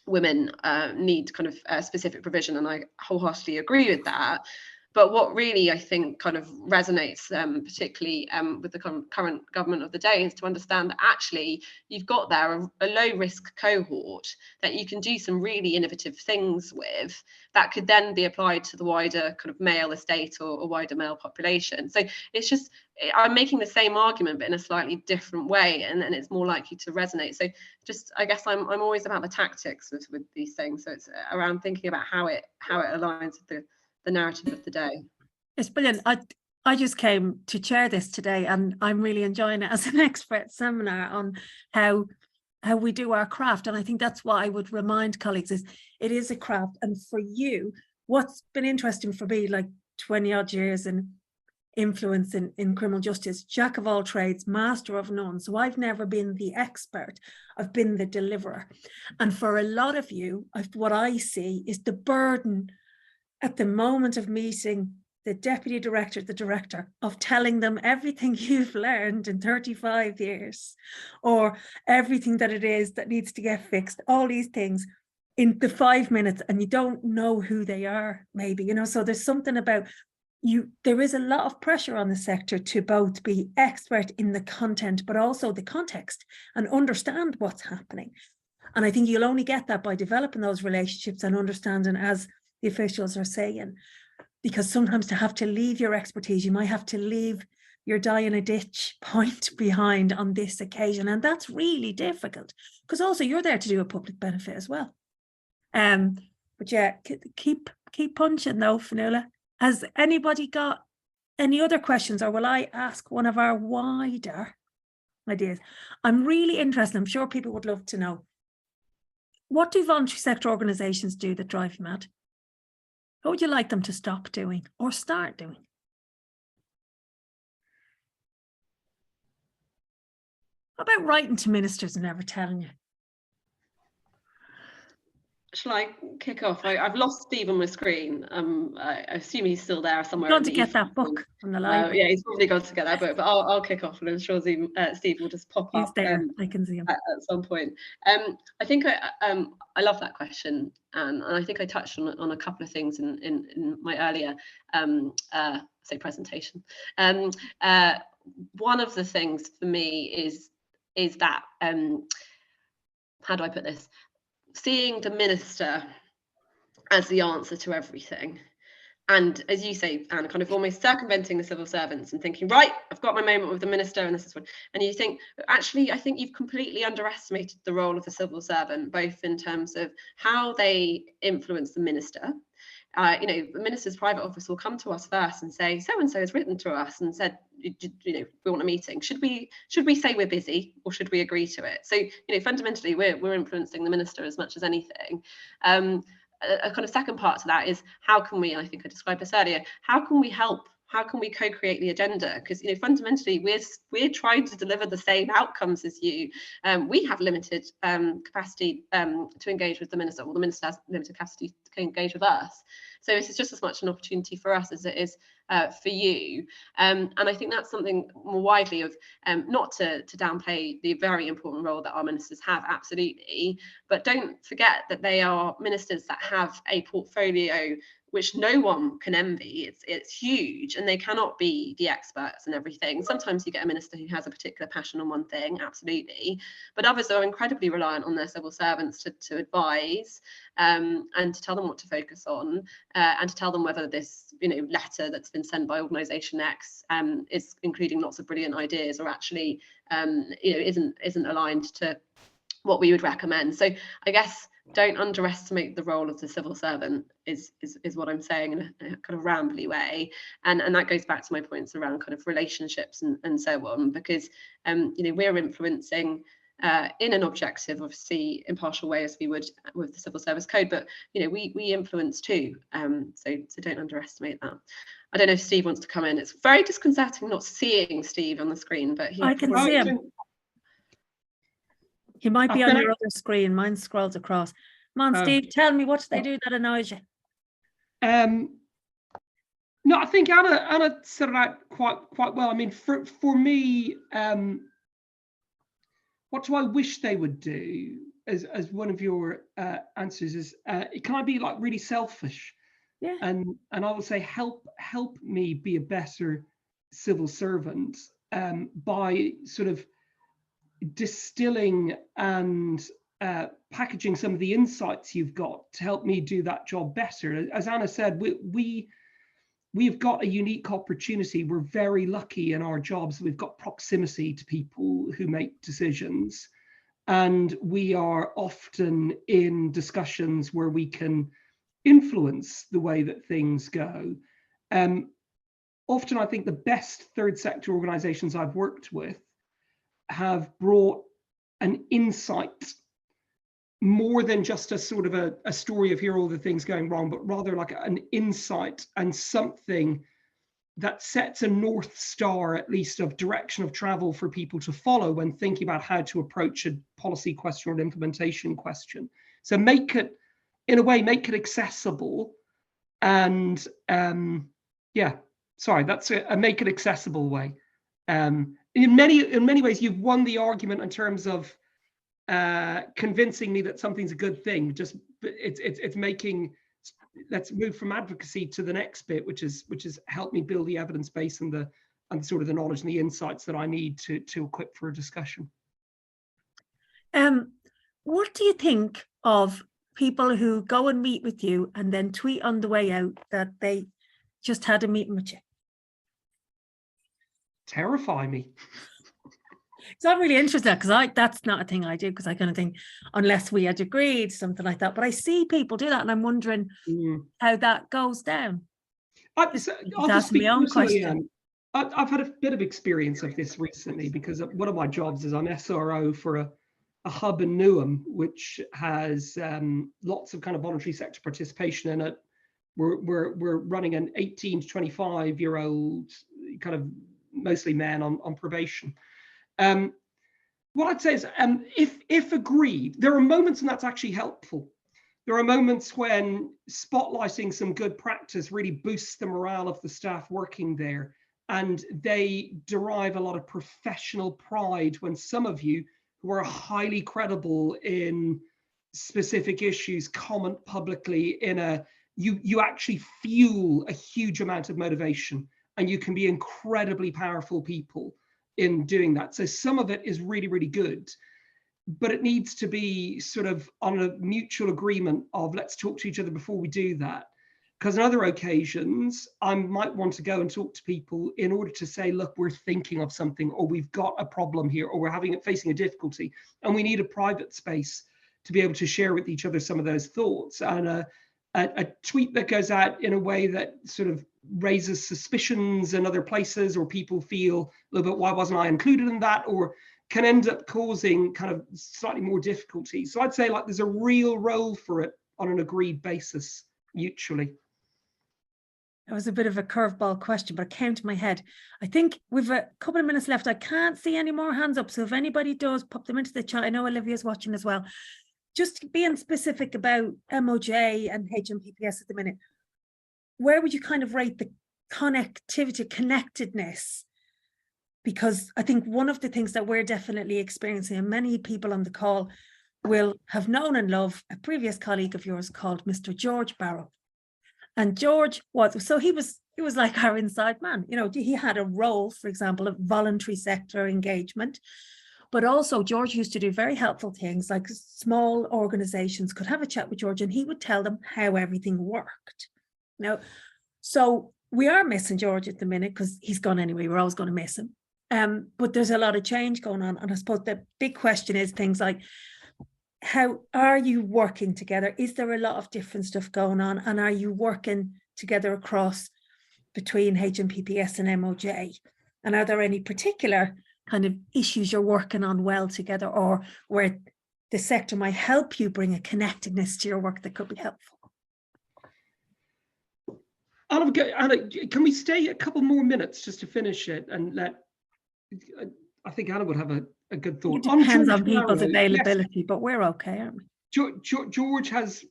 women need kind of specific provision, and I wholeheartedly agree with that. But what really I think kind of resonates particularly with the current government of the day is to understand that actually you've got there a low risk cohort that you can do some really innovative things with that could then be applied to the wider kind of male estate or wider male population. So it's just, I'm making the same argument but in a slightly different way, and it's more likely to resonate. So just, I guess I'm always about the tactics with these things. So it's around thinking about how it aligns with the narrative of the day. It's brilliant. I just came to chair this today, and I'm really enjoying it as an expert seminar on how we do our craft. And I think that's what I would remind colleagues is it is a craft. And for you, what's been interesting for me, like 20 odd years in influence in criminal justice, jack of all trades, master of none. So I've never been the expert, I've been the deliverer. And for a lot of you, what I see is the burden at the moment of meeting the deputy director, the director, of telling them everything you've learned in 35 years, or everything that it is that needs to get fixed, all these things in the 5 minutes, and you don't know who they are, maybe, you know. So there's something about you, there is a lot of pressure on the sector to both be expert in the content, but also the context and understand what's happening. And I think you'll only get that by developing those relationships and understanding, as the officials are saying, because sometimes to have to leave your expertise, you might have to leave your die in a ditch point behind on this occasion. And that's really difficult, because also you're there to do a public benefit as well. But yeah, keep punching though, Fionnuala. Has anybody got any other questions, or will I ask one of our wider ideas? I'm really interested, I'm sure people would love to know, what do voluntary sector organisations do that drive you mad? What would you like them to stop doing or start doing? What about writing to ministers and never telling you? Shall I kick off? I've lost Steve on my screen. I assume he's still there somewhere. Going to get that book from the library. Yeah, he's probably gone to get that book, but I'll kick off, and I'm sure Steve will just pop he's up. There. I can see him at some point. I think I love that question, and I think I touched on a couple of things in my earlier presentation. One of the things for me is that how do I put this? Seeing the minister as the answer to everything. And as you say, Anna, kind of almost circumventing the civil servants and thinking, right, I've got my moment with the minister and this is what, and you think, actually, I think you've completely underestimated the role of the civil servant, both in terms of how they influence the minister, you know, the minister's private office will come to us first and say, so and so has written to us and said, you know, we want a meeting. Should we say we're busy, or should we agree to it? So, you know, fundamentally, we're influencing the minister as much as anything. A kind of second part to that is, how can we, and I think I described this earlier, how can we help? How can we co-create the agenda? Because, you know, fundamentally, we're trying to deliver the same outcomes as you. We have limited capacity to engage with the minister, or the minister has limited capacity to engage with us. So this is just as much an opportunity for us as it is for you. And I think that's something more widely of, not to downplay the very important role that our ministers have, absolutely, but don't forget that they are ministers that have a portfolio which no one can envy. It's huge, and they cannot be the experts in everything. Sometimes you get a minister who has a particular passion on one thing, absolutely, but others are incredibly reliant on their civil servants to advise, and to tell them what to focus on, and to tell them whether this, you know, letter that's been sent by organisation X is including lots of brilliant ideas, or actually, you know, isn't aligned to what we would recommend. So I guess, don't underestimate the role of the civil servant is what I'm saying in a kind of rambly way, and that goes back to my points around kind of relationships and so on, because you know, we're influencing in an objective, obviously impartial way, as we would with the Civil Service Code, but you know, we influence too, so don't underestimate that. I don't know if Steve wants to come in. It's very disconcerting not seeing Steve on the screen, but I can see him. He might be on your other screen. Mine scrolls across. Come on, Steve, tell me, what do they do that annoys you? No, I think Anna said it out quite well. I mean, for me, what do I wish they would do, as one of your answers is, can I be like really selfish? Yeah. And I will say, help me be a better civil servant, by sort of distilling and packaging some of the insights you've got to help me do that job better. As Anna said, we've got a unique opportunity. We're very lucky in our jobs. We've got proximity to people who make decisions, and we are often in discussions where we can influence the way that things go. Often I think the best third sector organizations I've worked with have brought an insight, more than just a sort of a story of here are all the things going wrong, but rather like an insight and something that sets a North Star, at least, of direction of travel for people to follow when thinking about how to approach a policy question or an implementation question. So make it, in a way, make it accessible. And yeah, sorry, that's a make it accessible way. In many ways, you've won the argument in terms of convincing me that something's a good thing. Just it's making, let's move from advocacy to the next bit, which is help me build the evidence base and the sort of the knowledge and the insights that I need to equip for a discussion. What do you think of people who go and meet with you and then tweet on the way out that they just had a meeting with you? Terrify me. So I'm really interested, because that's not a thing I do, because I kind of think, unless we had agreed, something like that. But I see people do that, and I'm wondering how that goes down. I'll just speak personally. I've had a bit of experience of this recently, because one of my jobs is I'm SRO for a hub in Newham, which has lots of kind of voluntary sector participation in it. We're running an 18 to 25-year-old, kind of mostly men on probation. What I'd say is, if agreed, there are moments when that's actually helpful. There are moments when spotlighting some good practice really boosts the morale of the staff working there, and they derive a lot of professional pride when some of you who are highly credible in specific issues comment publicly you actually fuel a huge amount of motivation, and you can be incredibly powerful people in doing that. So some of it is really, really good, but it needs to be sort of on a mutual agreement of, let's talk to each other before we do that. Because on other occasions, I might want to go and talk to people in order to say, look, we're thinking of something, or we've got a problem here, or we're facing a difficulty, and we need a private space to be able to share with each other some of those thoughts. And a tweet that goes out in a way that sort of raises suspicions in other places, or people feel a little bit, why wasn't I included in that, or can end up causing kind of slightly more difficulty. So I'd say like there's a real role for it on an agreed basis mutually. That was a bit of a curveball question, but it came to my head. I think we've a couple of minutes left. I can't see any more hands up. So if anybody does, pop them into the chat. I know Olivia's watching as well. Just being specific about MOJ and HMPPS at the minute, where would you kind of rate the connectivity, connectedness? Because I think one of the things that we're definitely experiencing, and many people on the call will have known and love a previous colleague of yours called Mr. George Barrow. And George was, so he was like our inside man. You know, he had a role, for example, of voluntary sector engagement, but also George used to do very helpful things, like small organizations could have a chat with George and he would tell them how everything worked. Now, so we are missing George at the minute because he's gone anyway. We're always going to miss him. But there's a lot of change going on. And I suppose the big question is things like, how are you working together? Is there a lot of different stuff going on? And are you working together across between HMPPS and MOJ? And are there any particular kind of issues you're working on well together, or where the sector might help you bring a connectedness to your work that could be helpful? Anna, can we stay a couple more minutes just to finish it and let, I think Anna would have a good thought. It depends on people's availability, yes. But we're okay, aren't we? George has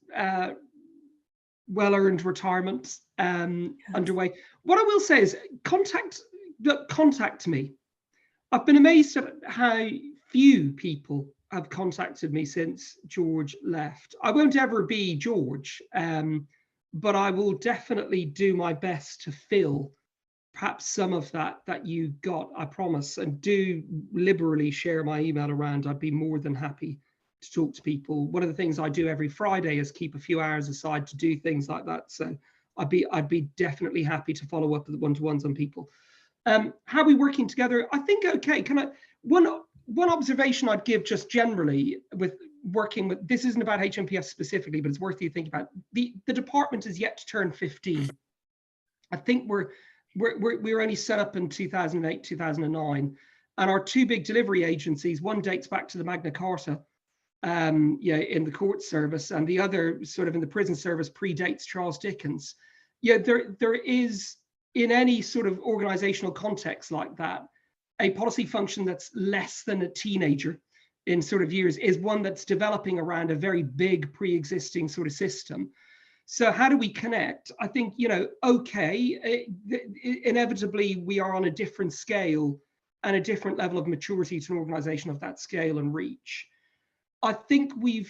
well-earned retirement underway. What I will say is contact me. I've been amazed at how few people have contacted me since George left. I won't ever be George, but I will definitely do my best to fill perhaps some of that you got, I promise, and do liberally share my email around. I'd be more than happy to talk to people. One of the things I do every Friday is keep a few hours aside to do things like that. So I'd be definitely happy to follow up with one-to-ones on people. How are we working together? I think, okay, one observation I'd give just generally with working with, this isn't about HMPS specifically, but it's worth you thinking about. The department is yet to turn 15. I think we're only set up in 2008, 2009, and our two big delivery agencies, one dates back to the Magna Carta, in the court service, and the other sort of in the prison service predates Charles Dickens. There is, in any sort of organizational context like that, a policy function that's less than a teenager in sort of years is one that's developing around a very big pre-existing sort of system. So how do we connect? I think, inevitably we are on a different scale and a different level of maturity to an organization of that scale and reach. I think where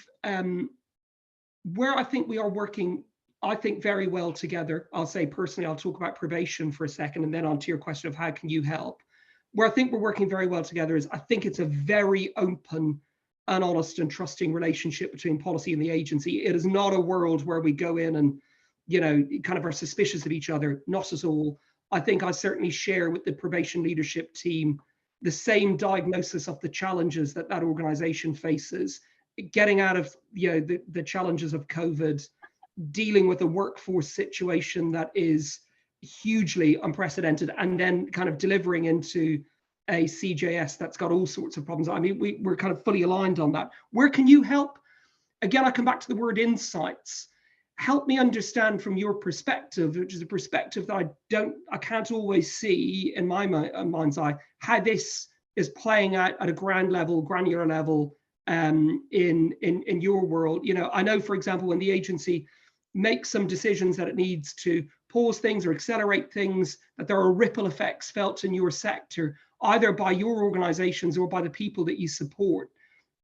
I think we are working, I think very well together. I'll say personally, I'll talk about probation for a second and then on to your question of how can you help. Where I think we're working very well together is I think it's a very open and honest and trusting relationship between policy and the agency. It is not a world where we go in and, kind of are suspicious of each other, not at all. I think I certainly share with the probation leadership team the same diagnosis of the challenges that organization faces, getting out of the challenges of COVID, dealing with a workforce situation that is hugely unprecedented, and then kind of delivering into a CJS that's got all sorts of problems. I mean, we're kind of fully aligned on that. Where can you help? Again, I come back to the word insights. Help me understand from your perspective, which is a perspective that I can't always see in my mind's eye, how this is playing out at a granular level in your world. I know, for example, when the agency makes some decisions that it needs to pause things or accelerate things, that there are ripple effects felt in your sector, either by your organizations or by the people that you support.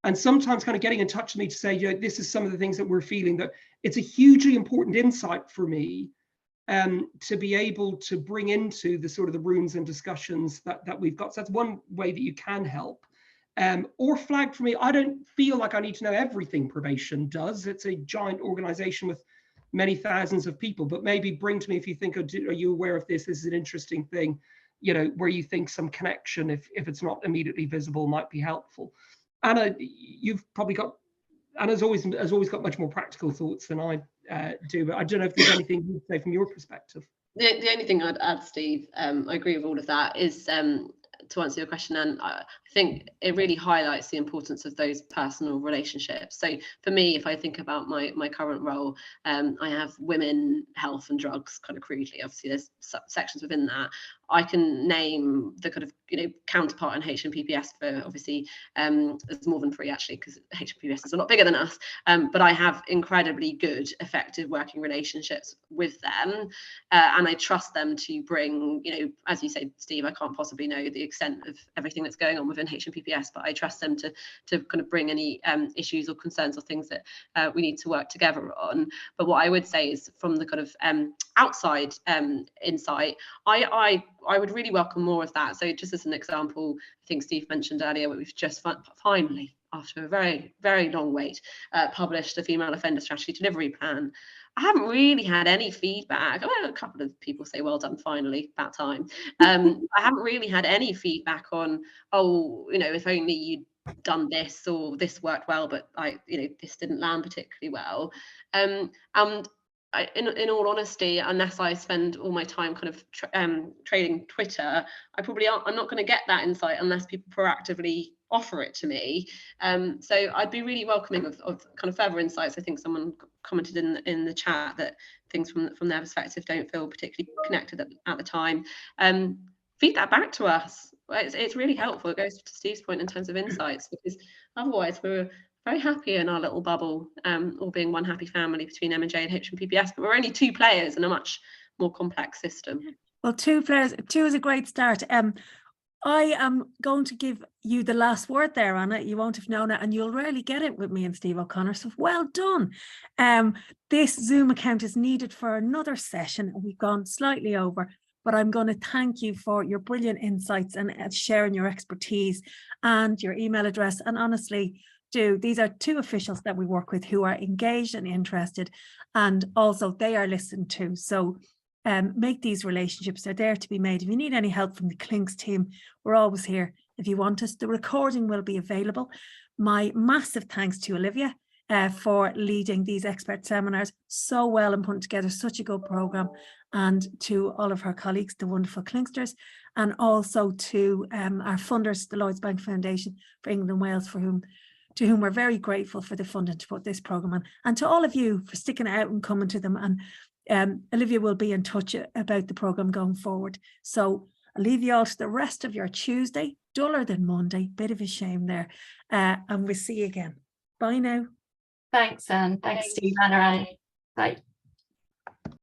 And sometimes kind of getting in touch with me to say, this is some of the things that we're feeling, that it's a hugely important insight for me to be able to bring into the sort of the rooms and discussions that we've got. So that's one way that you can help. Or flag for me, I don't feel like I need to know everything probation does. It's a giant organization with many thousands of people, but maybe bring to me if you think, are you aware of this? This is an interesting thing, where you think some connection, if it's not immediately visible, might be helpful. Anna, you've probably got Anna's always got much more practical thoughts than I do, but I don't know if there's anything you'd say from your perspective. The only thing I'd add, Steve, I agree with all of that, is to answer your question, and I think it really highlights the importance of those personal relationships. So for me, if I think about my current role, I have women, health and drugs, kind of crudely. Obviously there's sections within that. I can name the kind of counterpart in HMPPS for, obviously there's more than 3 actually, because HMPPS is a lot bigger than us, but I have incredibly good, effective working relationships with them, and I trust them to bring, as you say, Steve, I can't possibly know the extent of everything that's going on within HMPPS, but I trust them to kind of bring any issues or concerns or things that we need to work together on. But what I would say is, from the kind of outside insight, I would really welcome more of that. So just as an example, I think Steve mentioned earlier, we've just finally, after a very, very long wait, published a female offender strategy delivery plan. I haven't really had any feedback. Well, a couple of people say, well done, finally, about time. I haven't really had any feedback on, oh, if only you'd done this, or this worked well, but this didn't land particularly well. And in all honesty, unless I spend all my time kind of trading Twitter, I'm not going to get that insight unless people proactively offer it to me. So I'd be really welcoming of kind of further insights. I think someone commented in the chat that things from their perspective don't feel particularly connected at the time. Feed that back to us. It's really helpful. It goes to Steve's point in terms of insights, because otherwise we're very happy in our little bubble, all being one happy family between M&J and HMPPS, but we're only 2 players in a much more complex system. Well, 2 players, 2 is a great start. I am going to give you the last word there, Anna. You won't have known it, and you'll rarely get it with me and Steve O'Connor, so well done. This Zoom account is needed for another session, and we've gone slightly over, but I'm going to thank you for your brilliant insights and sharing your expertise and your email address. And honestly, these are 2 officials that we work with who are engaged and interested, and also they are listened to. So make these relationships, they're there to be made. If you need any help from the Clinks team, we're always here if you want us. The recording will be available. My massive thanks to Olivia for leading these expert seminars so well and putting together such a good programme, and to all of her colleagues, the wonderful Clinksters, and also to our funders, the Lloyds Bank Foundation for England and Wales, to whom we're very grateful for the funding to put this programme on, and to all of you for sticking out and coming to them. And Olivia will be in touch about the programme going forward. So I'll leave you all to the rest of your Tuesday, duller than Monday, bit of a shame there, and we'll see you again. Bye now. Thanks, Anne. Thanks, Steve, Anna. Bye.